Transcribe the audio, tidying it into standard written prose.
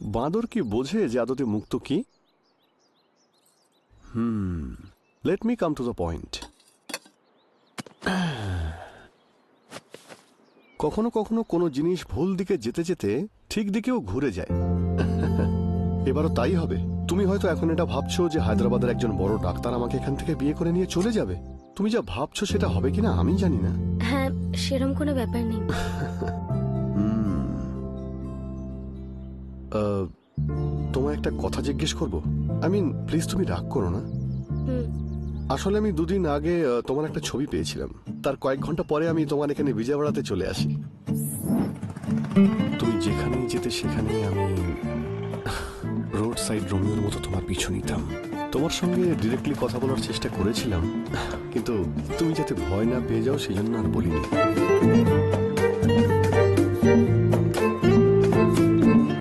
বাঁদর কি বোঝে যে আদতে মুক্ত কি? Let me come to the point. কখনো কখনো কোনো জিনিস ভুল দিকে যেতে যেতে ঠিক দিকেও ঘুরে যায়। এবারও তাই হবে। তুমি হয়তো এখন এটা ভাবছো যে হায়দ্রাবাদের একজন বড় ডাক্তার আমাকে এখান থেকে বিয়ে করে নিয়ে চলে যাবে। তুমি যা ভাবছো সেটা হবে কিনা আমি জানি না। হ্যাঁ, সেরকম কোনো ব্যাপার নেই। তোমায় একটা কথা জিজ্ঞেস করবো? প্লিজ তুমি রাগ করো না। আসলে আমি দুদিন আগে তোমার একটা ছবি পেয়েছিলাম। তার কয়েক ঘন্টা পরে আমি তোমার এখানে বিজয়ওয়াড়াতে চলে আসি। তুমি যেখানেই যেতে সেখানে আমি রোড সাইড রোমিওর মতো তোমার পিছু নিতাম। তোমার সঙ্গে ডিরেক্টলি কথা বলার চেষ্টা করেছিলাম, কিন্তু তুমি যাতে ভয় না পেয়ে যাও সেজন্য আর বলিনি।